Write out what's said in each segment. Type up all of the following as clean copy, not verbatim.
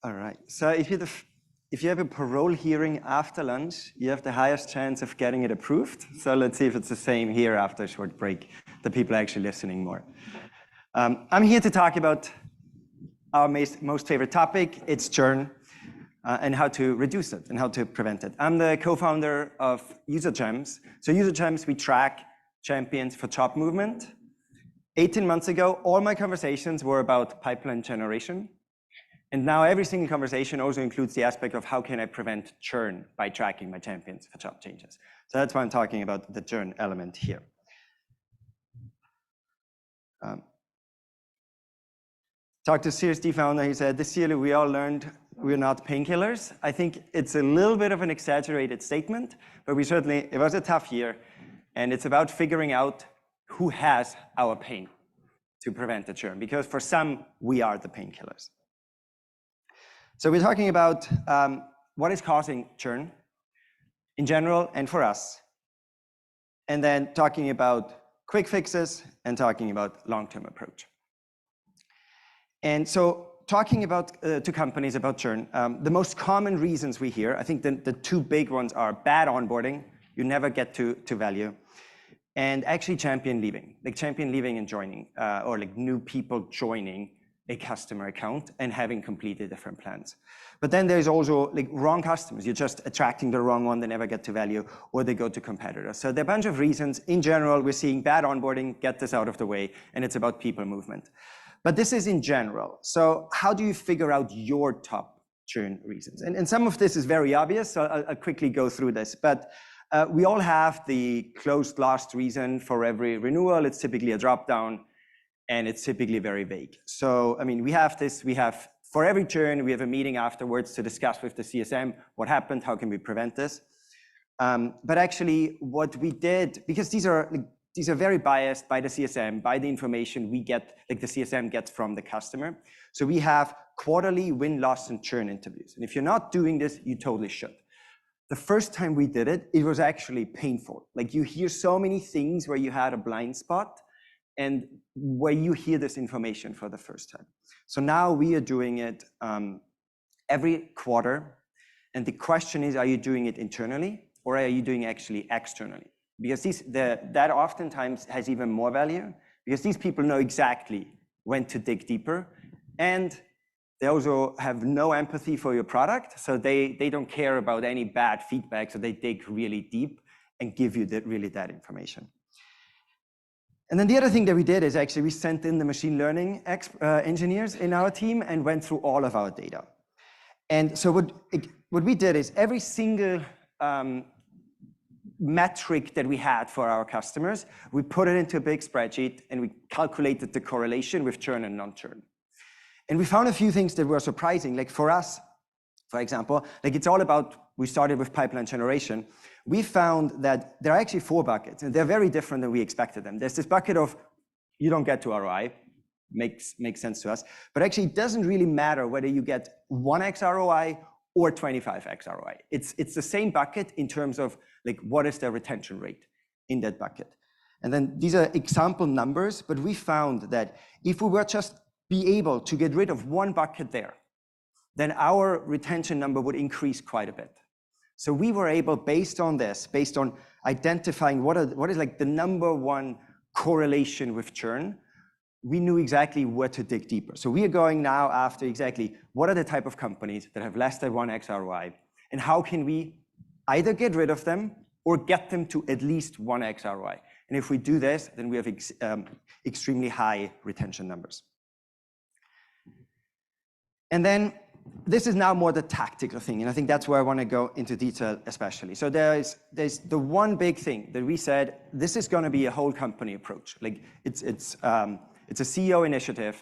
All right. So if you have a parole hearing after lunch, you have the highest chance of getting it approved. So let's see if it's the same here after a short break. The people are actually listening more. I'm here to talk about our most favorite topic. It's churn and how to reduce it and how to prevent it. I'm the co-founder of UserGems. So UserGems, we track champions for job movement. 18 months ago, all my conversations were about pipeline generation. And now every single conversation also includes the aspect of how can I prevent churn by tracking my champions for job changes. So that's why I'm talking about the churn element here. Talked to CSD founder, he said, this year we all learned we're not painkillers. I think it's a little bit of an exaggerated statement, but it was a tough year. And it's about figuring out who has our pain to prevent the churn, because for some, we are the painkillers. So we're talking about what is causing churn in general and for us, and then talking about quick fixes and talking about long-term approach. And so talking about to companies about churn, the most common reasons we hear, I think the two big ones are bad onboarding, you never get to value, and actually champion leaving and joining, or like new people joining a customer account and having completely different plans. But then there's also like wrong customers. You're just attracting the wrong one, they never get to value, or they go to competitors. So there are a bunch of reasons. In general, we're seeing bad onboarding, get this out of the way, and it's about people movement. But this is in general. So how do you figure out your top churn reasons? And some of this is very obvious, so I'll quickly go through this. But we all have the closed lost reason for every renewal. It's typically a drop-down, and it's typically very vague. So, I mean, we have for every churn, we have a meeting afterwards to discuss with the CSM what happened, how can we prevent this. But actually what we did, because these are very biased by the CSM, by the information we get, like the CSM gets from the customer. So we have quarterly win, loss, and churn interviews. And if you're not doing this, you totally should. The first time we did it, it was actually painful. Like you hear so many things where you had a blind spot and where you hear this information for the first time. So now we are doing it every quarter. And the question is, are you doing it internally or are you doing actually externally? Because that oftentimes has even more value because these people know exactly when to dig deeper. And they also have no empathy for your product. So they don't care about any bad feedback. So they dig really deep and give you that information. And then the other thing that we did is actually we sent in the machine learning engineers in our team and went through all of our data. And so what we did is every single metric that we had for our customers, we put it into a big spreadsheet and we calculated the correlation with churn and non-churn. And we found a few things that were surprising. Like for us, for example, like it's all about, we started with pipeline generation. We found that there are actually 4 buckets and they're very different than we expected them. There's this bucket of you don't get to ROI, makes sense to us, but actually it doesn't really matter whether you get 1x ROI or 25x ROI. It's the same bucket in terms of like what is the retention rate in that bucket. And then these are example numbers, but we found that if we were just be able to get rid of 1 bucket there, then our retention number would increase quite a bit. So we were able, based on identifying what is like the #1 correlation with churn, we knew exactly where to dig deeper. So we are going now after exactly what are the type of companies that have less than 1x ROI, and how can we either get rid of them or get them to at least 1x ROI. And if we do this, then we have extremely high retention numbers. And then this is now more the tactical thing, and I think that's where I want to go into detail especially. So there's the one big thing that we said, this is going to be a whole company approach. Like it's a CEO initiative.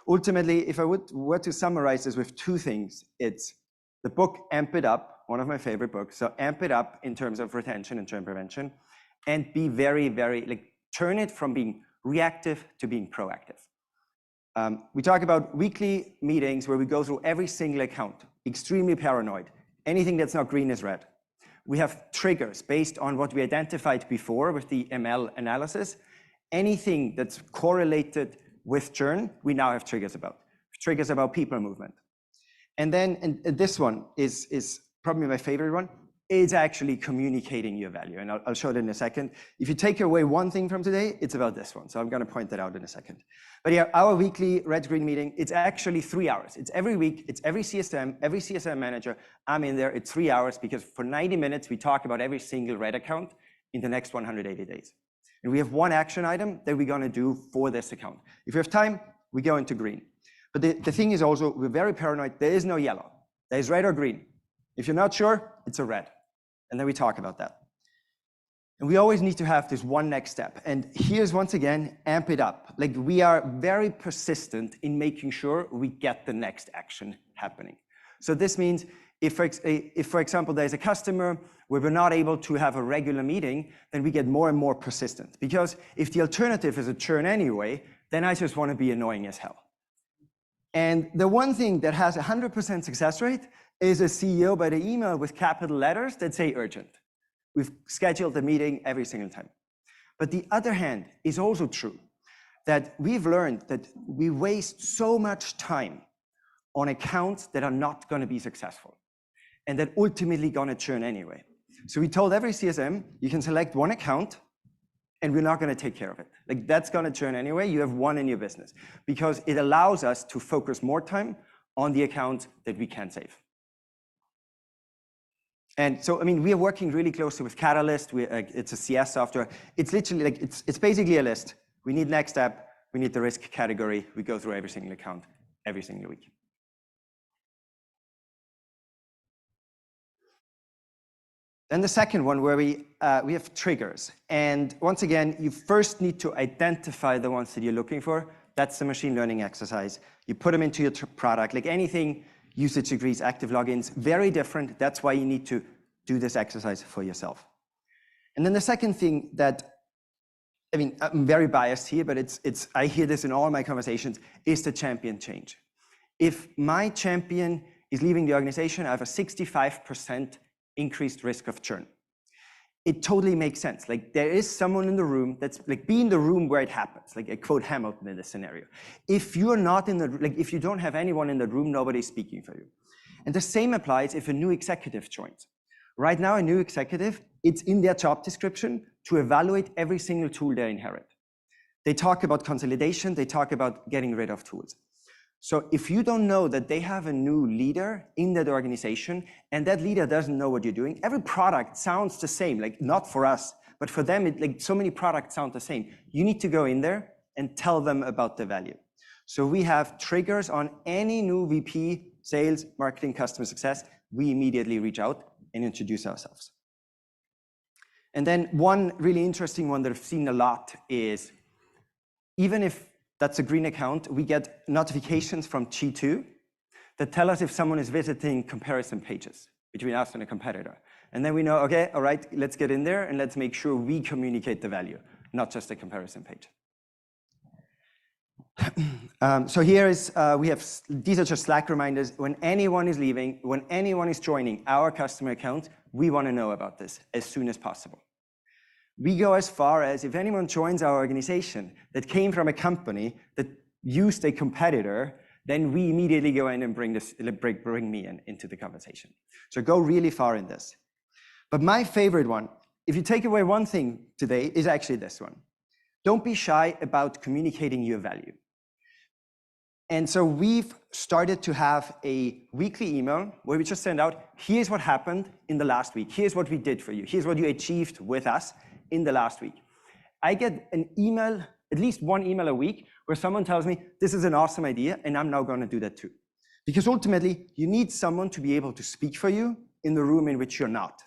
Ultimately, if I were to summarize this with 2 things, it's the book Amp It Up, one of my favorite books. So amp it up in terms of retention and churn prevention, and be very, very, like turn it from being reactive to being proactive. We talk about weekly meetings where we go through every single account, extremely paranoid. Anything that's not green is red. We have triggers based on what we identified before with the ML analysis, anything that's correlated with churn, we now have triggers about people movement. And then this one is probably my favorite one. It's actually communicating your value. And I'll show it in a second. If you take away one thing from today, it's about this one. So I'm going to point that out in a second. But yeah, our weekly red-green meeting, it's actually 3 hours. It's every week. It's every CSM manager. I'm in there. It's 3 hours because for 90 minutes, we talk about every single red account in the next 180 days. And we have one action item that we're going to do for this account. If we have time, we go into green. But the thing is also, we're very paranoid. There is no yellow. There is red or green. If you're not sure, it's a red. And then we talk about that. And we always need to have this one next step. And here's, once again, amp it up. Like, we are very persistent in making sure we get the next action happening. So this means if for example, there's a customer where we're not able to have a regular meeting, then we get more and more persistent. Because if the alternative is a churn anyway, then I just want to be annoying as hell. And the one thing that has 100% success rate is a CEO by the email with capital letters that say urgent. We've scheduled the meeting every single time. But the other hand is also true, that we've learned that we waste so much time on accounts that are not going to be successful and that ultimately going to churn anyway. So we told every CSM, you can select one account and we're not going to take care of it. Like, that's going to churn anyway. You have one in your business because it allows us to focus more time on the accounts that we can save. And so, I mean, we are working really closely with Catalyst. It's a CS software. It's literally like, it's basically a list. We need next step. We need the risk category. We go through every single account every single week. Then the second one where we have triggers. And once again, you first need to identify the ones that you're looking for. That's the machine learning exercise. You put them into your product, like anything, usage agrees, active logins, very different. That's why you need to do this exercise for yourself. And then the second thing that, I mean, I'm very biased here, but I hear this in all my conversations, is the champion change. If my champion is leaving the organization, I have a 65% increased risk of churn. It totally makes sense. Like, there is someone in the room that's like, be in the room where it happens. Like, I quote Hamilton in this scenario. If you're not in the, like, if you don't have anyone in the room, nobody's speaking for you. And the same applies if a new executive joins. Right now, a new executive, it's in their job description to evaluate every single tool they inherit. They talk about consolidation. They talk about getting rid of tools. So if you don't know that they have a new leader in that organization and that leader doesn't know what you're doing, every product sounds the same, like not for us, but for them, like so many products sound the same. You need to go in there and tell them about the value. So we have triggers on any new VP, sales, marketing, customer success. We immediately reach out and introduce ourselves. And then one really interesting one that I've seen a lot is, even if that's a green account, we get notifications from G2 that tell us if someone is visiting comparison pages between us and a competitor. And then we know, okay, all right, let's get in there and let's make sure we communicate the value, not just a comparison page. So here is, these are just Slack reminders. When anyone is leaving, when anyone is joining our customer account, we want to know about this as soon as possible. We go as far as if anyone joins our organization that came from a company that used a competitor, then we immediately go in and bring me into the conversation. So go really far in this. But my favorite one, if you take away one thing today, is actually this one. Don't be shy about communicating your value. And so we've started to have a weekly email where we just send out, here's what happened in the last week. Here's what we did for you. Here's what you achieved with us in the last week. I get an email, at least one email a week, where someone tells me, this is an awesome idea, and I'm now going to do that too. Because ultimately, you need someone to be able to speak for you in the room in which you're not.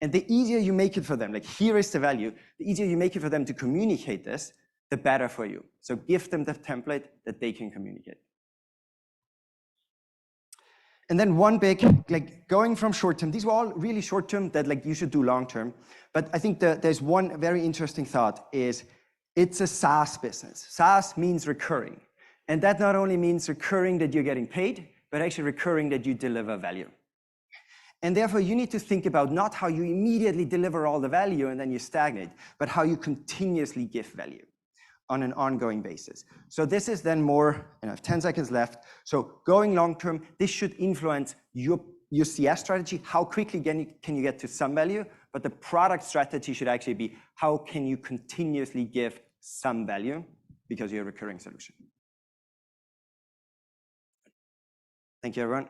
And the easier you make it for them, like here is the value, the easier you make it for them to communicate this, the better for you. So give them the template that they can communicate. And then one big, like going from short-term, these were all really short-term that like you should do long-term. But I think that there's one very interesting thought is it's a SaaS business. SaaS means recurring. And that not only means recurring that you're getting paid, but actually recurring that you deliver value. And therefore you need to think about not how you immediately deliver all the value and then you stagnate, but how you continuously give value. on an ongoing basis. So this is then more, and I have 10 seconds left. So going long-term, this should influence your CS strategy. How quickly can you get to some value? But the product strategy should actually be, how can you continuously give some value because you're a recurring solution? Thank you, everyone.